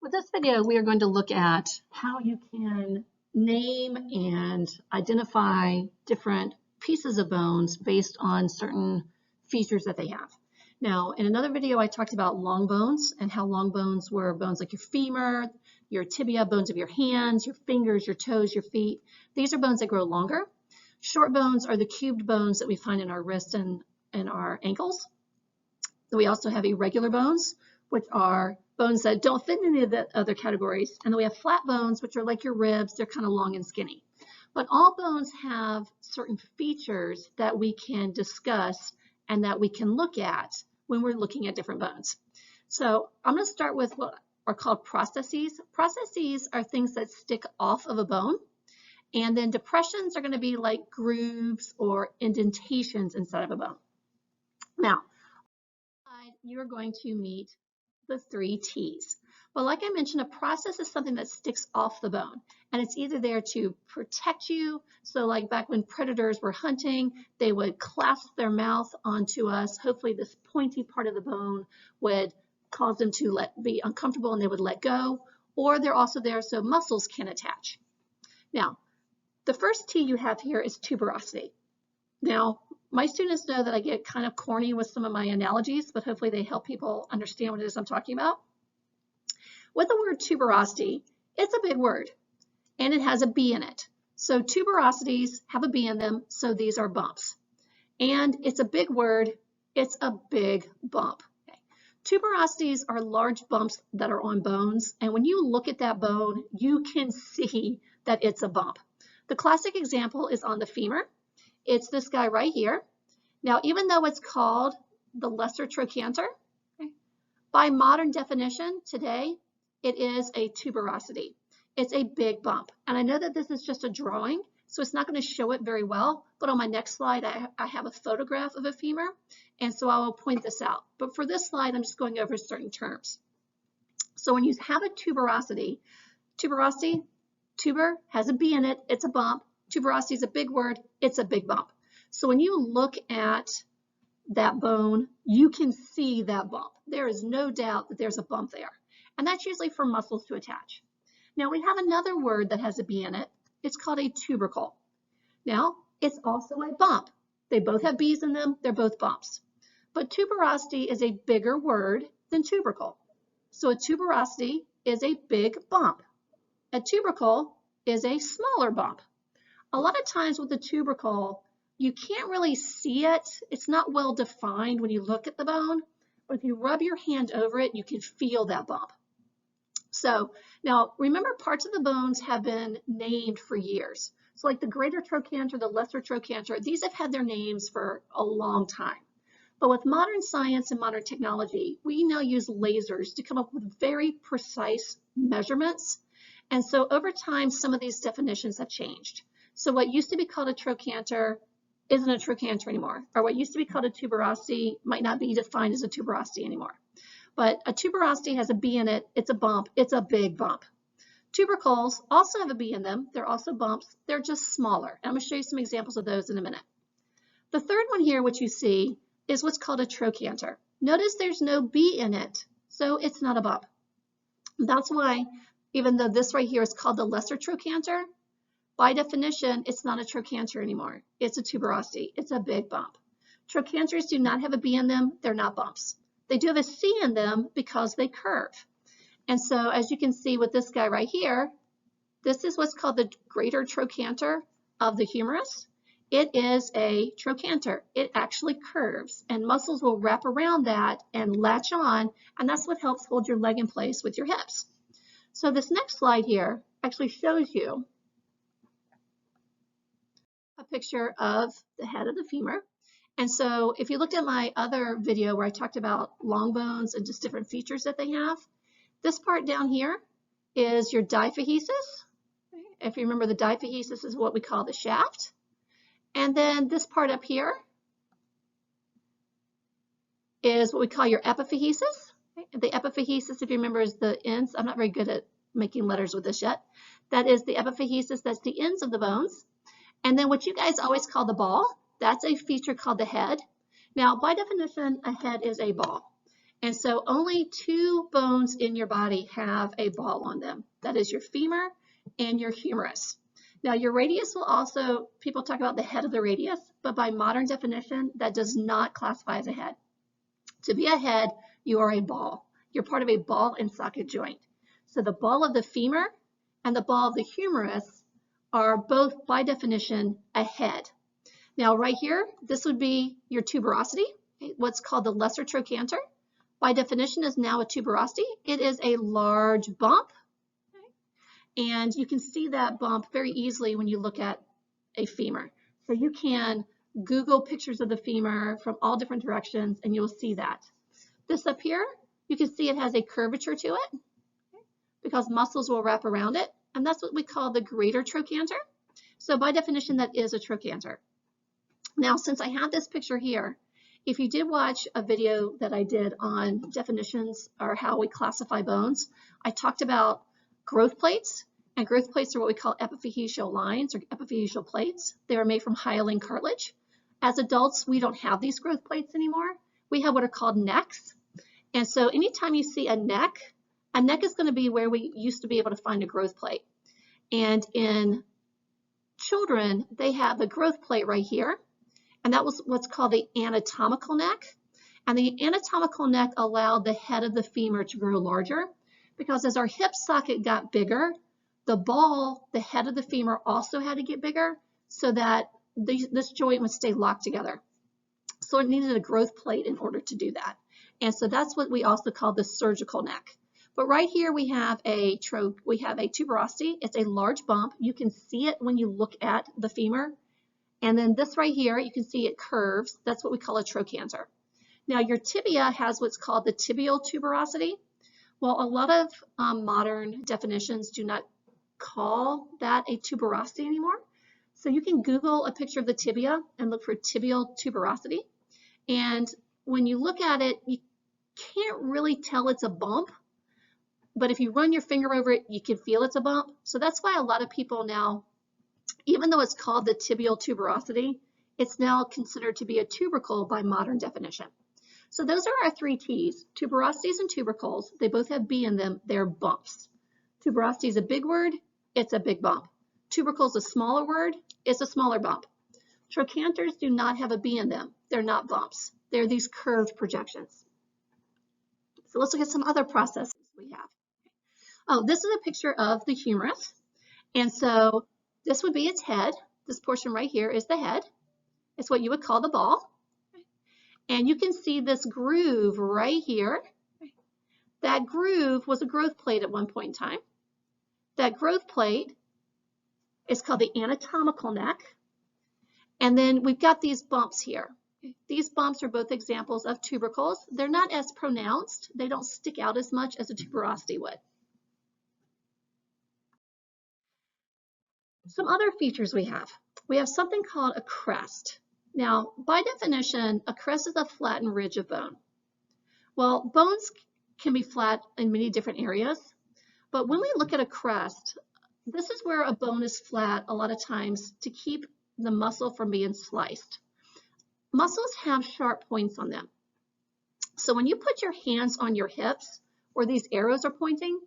With this video, we are going to look at how you can name and identify different pieces of bones based on certain features that they have. Now, in another video, I talked about long bones and how long bones were bones like your femur, your tibia, bones of your hands, your fingers, your toes, your feet. These are bones that grow longer. Short bones are the cubed bones that we find in our wrists and our ankles. We also have irregular bones, which are bones that don't fit in any of the other categories. And then we have flat bones, which are like your ribs. They're kind of long and skinny. But all bones have certain features that we can discuss and that we can look at when we're looking at different bones. So I'm going to start with what are called processes. Processes are things that stick off of a bone. And then depressions are going to be like grooves or indentations inside of a bone. Now, you're going to meet the 3 T's. But like I mentioned, a process is something that sticks off the bone, and it's either there to protect you. So like back when predators were hunting, they would clasp their mouth onto us. Hopefully this pointy part of the bone would cause them to be uncomfortable and they would let go, or they're also there so muscles can attach. Now, the first T you have here is tuberosity. Now, my students know that I get kind of corny with some of my analogies, but hopefully they help people understand what it is I'm talking about. With the word tuberosity, it's a big word, and it has a B in it. So tuberosities have a B in them, so these are bumps. And it's a big word, it's a big bump. Okay. Tuberosities are large bumps that are on bones, and when you look at that bone, you can see that it's a bump. The classic example is on the femur. It's this guy right here. Now, even though it's called the lesser trochanter, okay, by modern definition today, it is a tuberosity. It's a big bump. And I know that this is just a drawing, so it's not going to show it very well, but on my next slide, I have a photograph of a femur, and so I will point this out. But for this slide, I'm just going over certain terms. So when you have a tuberosity, tuber has a B in it, it's a bump. Tuberosity is a big word, it's a big bump. So when you look at that bone, you can see that bump. There is no doubt that there's a bump there. And that's usually for muscles to attach. Now we have another word that has a B in it. It's called a tubercle. Now, it's also a bump. They both have B's in them, they're both bumps. But tuberosity is a bigger word than tubercle. So a tuberosity is a big bump. A tubercle is a smaller bump. A lot of times with the tubercle, you can't really see it. It's not well defined when you look at the bone, but if you rub your hand over it, you can feel that bump. So now remember, parts of the bones have been named for years. So like the greater trochanter, the lesser trochanter, these have had their names for a long time. But with modern science and modern technology, we now use lasers to come up with very precise measurements. And so over time, some of these definitions have changed. So what used to be called a trochanter isn't a trochanter anymore, or what used to be called a tuberosity might not be defined as a tuberosity anymore. But a tuberosity has a B in it, it's a bump, it's a big bump. Tubercles also have a B in them, they're also bumps, they're just smaller. I'm going to show you some examples of those in a minute. The third one here, which you see, is what's called a trochanter. Notice there's no B in it, so it's not a bump. That's why, even though this right here is called the lesser trochanter, by definition, it's not a trochanter anymore. It's a tuberosity. It's a big bump. Trochanters do not have a B in them. They're not bumps. They do have a C in them because they curve. And so as you can see with this guy right here, this is what's called the greater trochanter of the humerus. It is a trochanter. It actually curves, and muscles will wrap around that and latch on, and that's what helps hold your leg in place with your hips. So this next slide here actually shows you a picture of the head of the femur. And so if you looked at my other video where I talked about long bones and just different features that they have, this part down here is your diaphysis. If you remember, the diaphysis is what we call the shaft. And then this part up here is what we call your epiphysis. The epiphysis, if you remember, is the ends. I'm not very good at making letters with this yet. That is the epiphysis, that's the ends of the bones. And then what you guys always call the ball, that's a feature called the head. Now, by definition, a head is a ball. And so only two bones in your body have a ball on them. That is your femur and your humerus. Now your radius will also, people talk about the head of the radius, but by modern definition, that does not classify as a head. To be a head, you are a ball. You're part of a ball and socket joint. So the ball of the femur and the ball of the humerus are both by definition a head. Now right here, this would be your tuberosity, what's called the lesser trochanter. By definition is now a tuberosity. It is a large bump, and you can see that bump very easily when you look at a femur. So you can Google pictures of the femur from all different directions and you'll see that. This up here, you can see it has a curvature to it because muscles will wrap around it, and that's what we call the greater trochanter. So by definition, that is a trochanter. Now, since I have this picture here, if you did watch a video that I did on definitions or how we classify bones, I talked about growth plates, and growth plates are what we call epiphyseal lines or epiphyseal plates. They are made from hyaline cartilage. As adults, we don't have these growth plates anymore. We have what are called necks. And so anytime you see a neck is going to be where we used to be able to find a growth plate. And in children, they have the growth plate right here. And that was what's called the anatomical neck. And the anatomical neck allowed the head of the femur to grow larger because as our hip socket got bigger, the ball, the head of the femur also had to get bigger so that this joint would stay locked together. So it needed a growth plate in order to do that. And so that's what we also call the surgical neck. But right here we have a tuberosity. It's a large bump. You can see it when you look at the femur. And then this right here, you can see it curves. That's what we call a trochanter. Now your tibia has what's called the tibial tuberosity. Well, a lot of modern definitions do not call that a tuberosity anymore. So you can Google a picture of the tibia and look for tibial tuberosity. And when you look at it, you can't really tell it's a bump. But if you run your finger over it, you can feel it's a bump. So that's why a lot of people now, even though it's called the tibial tuberosity, it's now considered to be a tubercle by modern definition. So those are our three T's, tuberosities and tubercles. They both have B in them. They're bumps. Tuberosity is a big word. It's a big bump. Tubercle is a smaller word. It's a smaller bump. Trochanters do not have a B in them. They're not bumps. They're these curved projections. So let's look at some other processes we have. Oh, this is a picture of the humerus. And so this would be its head. This portion right here is the head. It's what you would call the ball. And you can see this groove right here. That groove was a growth plate at one point in time. That growth plate is called the anatomical neck. And then we've got these bumps here. These bumps are both examples of tubercles. They're not as pronounced. They don't stick out as much as a tuberosity would. Some other features we have. We have something called a crest. Now, by definition, a crest is a flattened ridge of bone. Well, bones can be flat in many different areas, but when we look at a crest, this is where a bone is flat a lot of times to keep the muscle from being sliced. Muscles have sharp points on them. So when you put your hands on your hips where these arrows are pointing,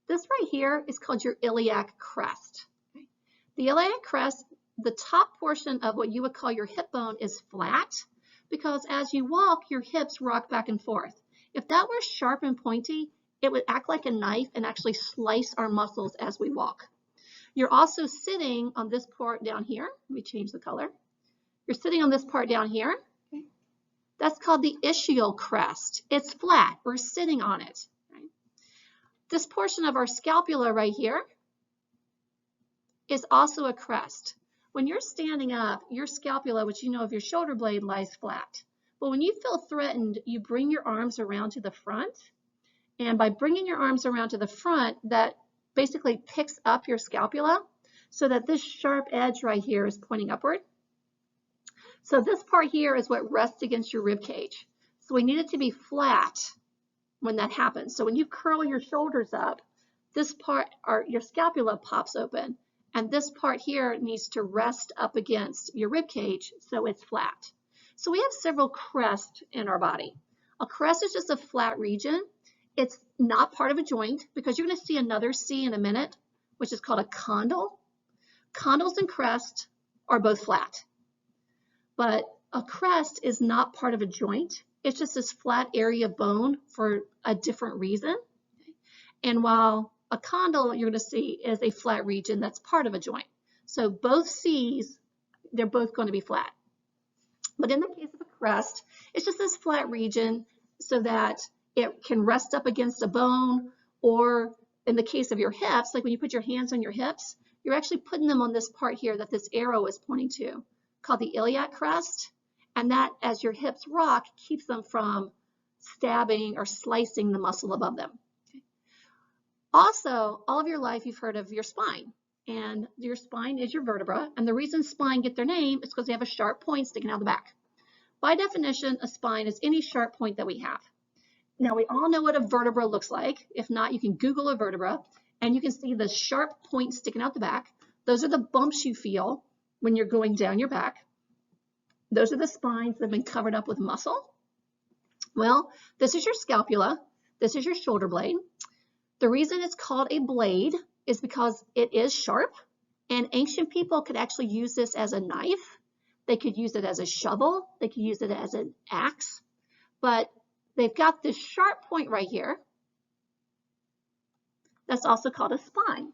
this right here is called your iliac crest. The iliac crest, the top portion of what you would call your hip bone is flat because as you walk, your hips rock back and forth. If that were sharp and pointy, it would act like a knife and actually slice our muscles as we walk. You're also sitting on this part down here. Let me change the color. You're sitting on this part down here. That's called the ischial crest. It's flat. We're sitting on it. This portion of our scapula right here is also a crest. When you're standing up, your scapula, which you know of your shoulder blade, lies flat. But when you feel threatened, you bring your arms around to the front. And by bringing your arms around to the front, that basically picks up your scapula so that this sharp edge right here is pointing upward. So this part here is what rests against your rib cage. So we need it to be flat when that happens. So when you curl your shoulders up, this part, or your scapula, pops open. And this part here needs to rest up against your rib cage so it's flat. So we have several crests in our body. A crest is just a flat region. It's not part of a joint because you're going to see another C in a minute, which is called a condyle. Condyles and crest are both flat, but a crest is not part of a joint. It's just this flat area of bone for a different reason. And while a condyle, you're going to see, is a flat region that's part of a joint. So both C's, they're both going to be flat. But in the case of a crest, it's just this flat region so that it can rest up against a bone, or in the case of your hips, like when you put your hands on your hips, you're actually putting them on this part here that this arrow is pointing to, called the iliac crest. And that, as your hips rock, keeps them from stabbing or slicing the muscle above them. Okay. Also, all of your life, you've heard of your spine. And your spine is your vertebra. And the reason spine get their name is because they have a sharp point sticking out the back. By definition, a spine is any sharp point that we have. Now, we all know what a vertebra looks like. If not, you can Google a vertebra, and you can see the sharp point sticking out the back. Those are the bumps you feel when you're going down your back. Those are the spines that have been covered up with muscle. Well, this is your scapula. This is your shoulder blade. The reason it's called a blade is because it is sharp, and ancient people could actually use this as a knife. They could use it as a shovel. They could use it as an axe, but they've got this sharp point right here. That's also called a spine.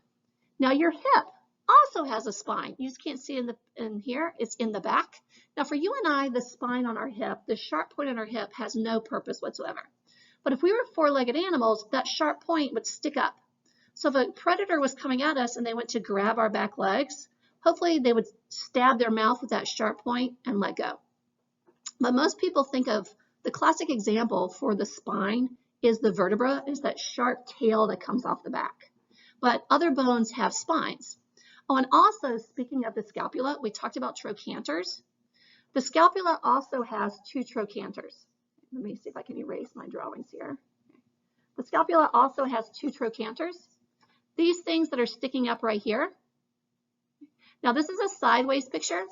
Now your hip also has a spine. You just can't see it in here. It's in the back. Now for you and I, the spine on our hip, the sharp point on our hip has no purpose whatsoever. But if we were four-legged animals, that sharp point would stick up. So if a predator was coming at us and they went to grab our back legs, hopefully they would stab their mouth with that sharp point and let go. But most people think of the classic example for the spine is the vertebra, is that sharp tail that comes off the back. But other bones have spines. Oh, and also speaking of the scapula, we talked about trochanters. The scapula also has two trochanters. Let me see if I can erase my drawings here. The scapula also has two trochanters. These things that are sticking up right here. Now this is a sideways picture,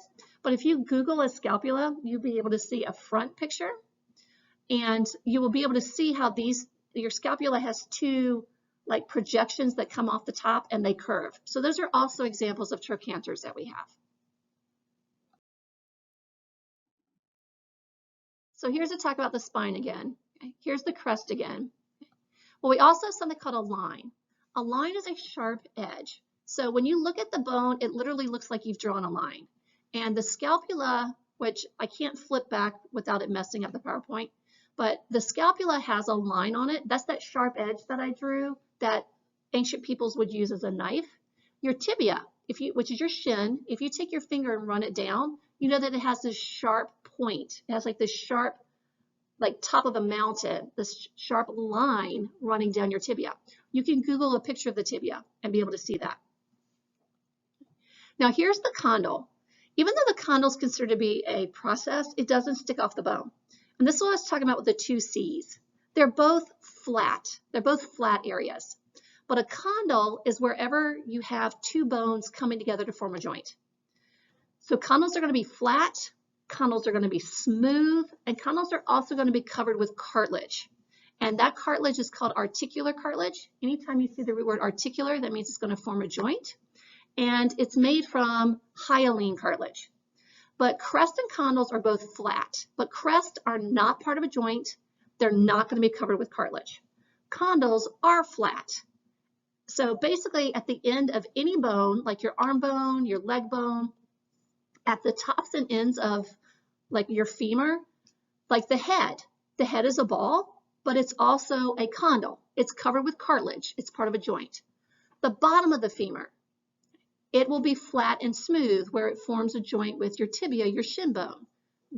but if you Google a scapula, you'll be able to see a front picture, and you will be able to see how your scapula has two like projections that come off the top and they curve. So those are also examples of trochanters that we have. So here's a talk about the spine again. Okay. Here's the crest again. Well, we also have something called a line. A line is a sharp edge. So when you look at the bone, it literally looks like you've drawn a line. And the scapula, which I can't flip back without it messing up the PowerPoint, but the scapula has a line on it. That's that sharp edge that I drew that ancient peoples would use as a knife. Your tibia, which is your shin, if you take your finger and run it down, you know that it has this sharp point. It has like this sharp, like top of a mountain, this sharp line running down your tibia. You can Google a picture of the tibia and be able to see that. Now here's the condyle. Even though the condyle is considered to be a process, it doesn't stick off the bone. And this is what I was talking about with the two C's. They're both flat. They're both flat areas. But a condyle is wherever you have two bones coming together to form a joint. So condyles are going to be flat, condyles are going to be smooth, and condyles are also going to be covered with cartilage. And that cartilage is called articular cartilage. Anytime you see the word articular, that means it's going to form a joint. And it's made from hyaline cartilage. But crest and condyles are both flat, but crests are not part of a joint. They're not going to be covered with cartilage. Condyles are flat. So basically at the end of any bone, like your arm bone, your leg bone, at the tops and ends of like your femur, like the head is a ball, but it's also a condyle. It's covered with cartilage. It's part of a joint. The bottom of the femur, it will be flat and smooth where it forms a joint with your tibia, your shin bone.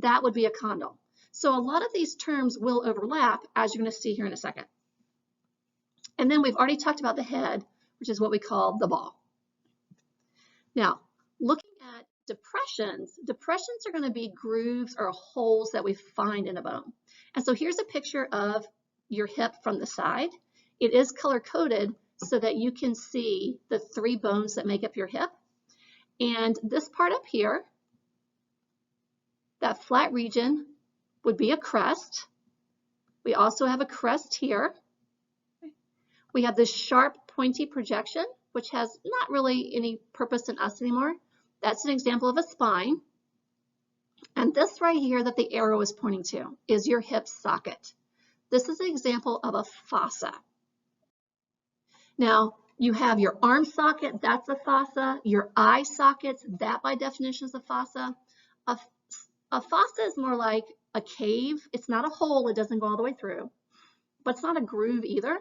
That would be a condyle. So a lot of these terms will overlap, as you're going to see here in a second. And then we've already talked about the head, which is what we call the ball. Now, looking at depressions are going to be grooves or holes that we find in a bone. And so here's a picture of your hip from the side. It is color-coded so that you can see the three bones that make up your hip. And this part up here, that flat region, would be a crest. We also have a crest here. We have this sharp, pointy projection, which has not really any purpose in us anymore. That's an example of a spine. And this right here that the arrow is pointing to is your hip socket. This is an example of a fossa. Now, you have your arm socket, that's a fossa. Your eye sockets, that by definition is a fossa. A fossa is more like a cave. It's not a hole, it doesn't go all the way through, but it's not a groove either.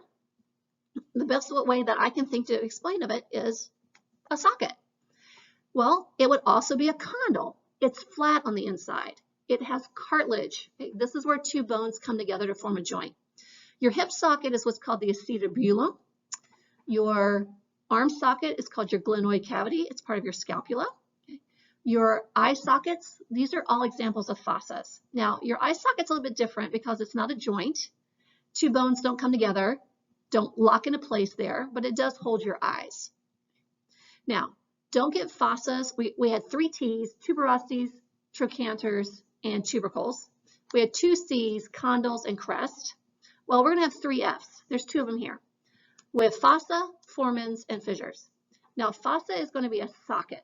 The best way that I can think to explain of it is a socket. Well, it would also be a condyle. It's flat on the inside. It has cartilage. This is where two bones come together to form a joint. Your hip socket is what's called the acetabulum. Your arm socket is called your glenoid cavity. It's part of your scapula. Your eye sockets, these are all examples of fossas. Now, your eye socket's a little bit different because it's not a joint. Two bones don't come together, don't lock into place there, but it does hold your eyes. Now, don't get fossas. We had 3 T's, tuberosities, trochanters, and tubercles. We had 2 C's, condyles, and crest. Well, we're going to have 3 F's. There's 2 of them here. We have fossa, foramens, and fissures. Now, fossa is going to be a socket,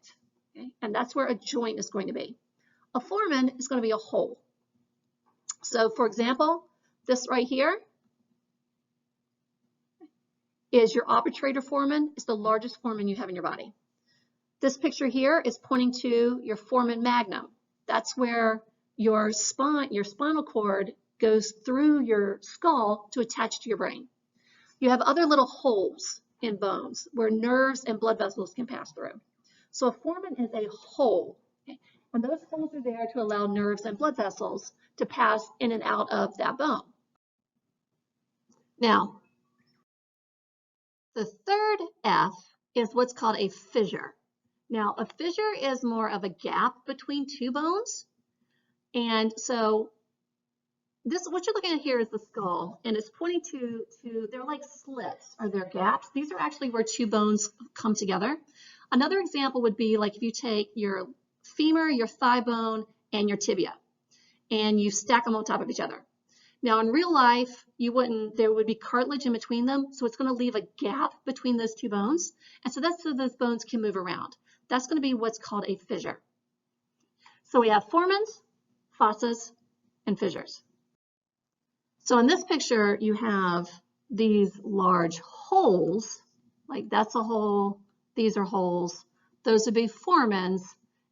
okay? And that's where a joint is going to be. A foramen is going to be a hole. So, for example, this right here is your obturator foramen. It's the largest foramen you have in your body. This picture here is pointing to your foramen magnum. That's where your spinal cord goes through your skull to attach to your brain. You have other little holes in bones where nerves and blood vessels can pass through. So a foramen is a hole, okay? And those holes are there to allow nerves and blood vessels to pass in and out of that bone. Now, the third F is what's called a fissure. Now, a fissure is more of a gap between 2 bones. And so what you're looking at here is the skull, and it's pointing to they're like slits, or they're gaps. These are actually where 2 bones come together. Another example would be like if you take your femur, your thigh bone, and your tibia, and you stack them on top of each other. Now, in real life, there would be cartilage in between them, so it's going to leave a gap between those 2 bones, and so that's so those bones can move around. That's going to be what's called a fissure. So we have foramens, fossas, and fissures. So in this picture, you have these large holes, like that's a hole, these are holes, those would be foramens,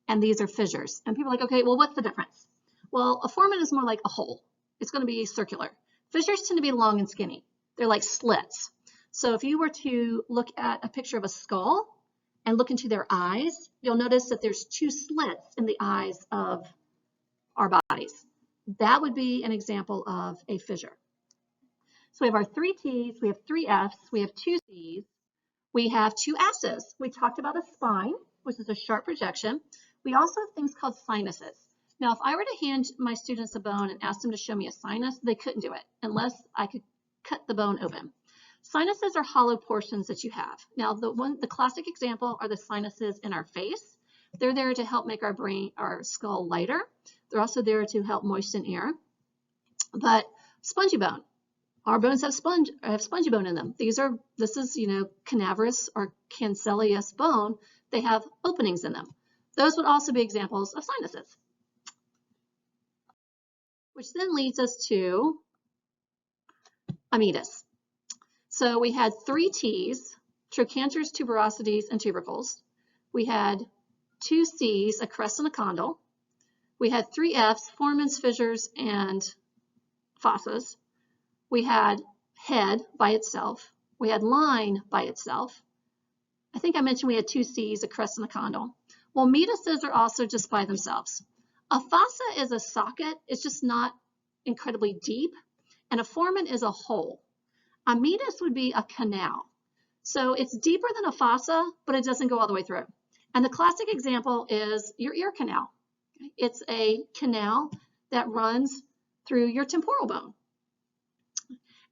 and these are fissures. And people are like, okay, well, what's the difference? Well, a foramen is more like a hole. It's going to be circular. Fissures tend to be long and skinny. They're like slits. So if you were to look at a picture of a skull and look into their eyes, you'll notice that there's 2 slits in the eyes of our bodies. That would be an example of a fissure. So we have our 3 T's, we have 3 F's, we have 2 C's, we have 2 S's. We talked about a spine, which is a sharp projection. We also have things called sinuses. Now, if I were to hand my students a bone and ask them to show me a sinus, they couldn't do it unless I could cut the bone open. Sinuses are hollow portions that you have. Now, the classic example are the sinuses in our face. They're there to help make our skull lighter. They're also there to help moisten air. But spongy bone, our bones have spongy bone in them. This is, canaverous or cancellous bone. They have openings in them. Those would also be examples of sinuses. Which then leads us to a meatus. So we had 3 T's, trochanters, tuberosities, and tubercles. We had 2 C's, a crest and a condyle. We had 3 F's, foramens, fissures, and fossas. We had head by itself. We had line by itself. I think I mentioned we had 2 C's, a crest, and a condyle. Well, meatuses are also just by themselves. A fossa is a socket. It's just not incredibly deep. And a foramen is a hole. A meatus would be a canal. So it's deeper than a fossa, but it doesn't go all the way through. And the classic example is your ear canal. It's a canal that runs through your temporal bone.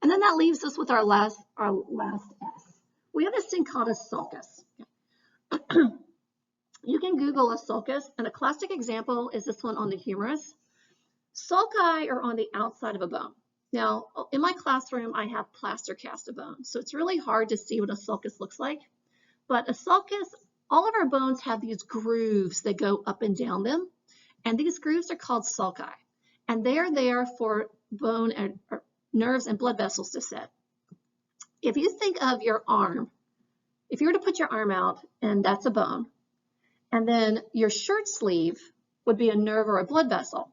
And then that leaves us with our last S. We have this thing called a sulcus. You can Google a sulcus, and a classic example is this one on the humerus. Sulci are on the outside of a bone. Now, in my classroom, I have plaster cast of bones, so it's really hard to see what a sulcus looks like. But a sulcus, all of our bones have these grooves that go up and down them, and these grooves are called sulci, and they are there for bone and nerves and blood vessels to sit. If you think of your arm, if you were to put your arm out, and that's a bone, and then your shirt sleeve would be a nerve or a blood vessel.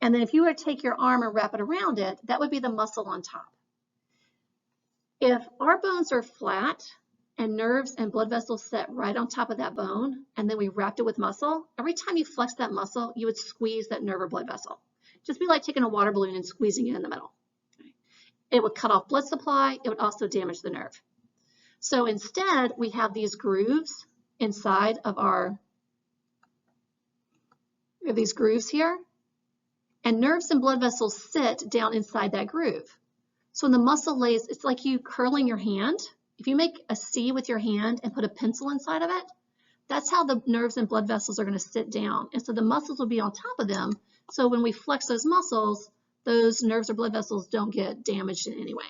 And then if you were to take your arm and wrap it around it, that would be the muscle on top. If our bones are flat and nerves and blood vessels sit right on top of that bone, and then we wrapped it with muscle, every time you flex that muscle, you would squeeze that nerve or blood vessel. Just be like taking a water balloon and squeezing it in the middle. It would cut off blood supply. It would also damage the nerve. So instead, we have these grooves inside of these grooves here, and nerves and blood vessels sit down inside that groove. So when the muscle lays, it's like you curling your hand. If you make a C with your hand and put a pencil inside of it, that's how the nerves and blood vessels are going to sit down. And so the muscles will be on top of them. So when we flex those muscles, those nerves or blood vessels don't get damaged in any way.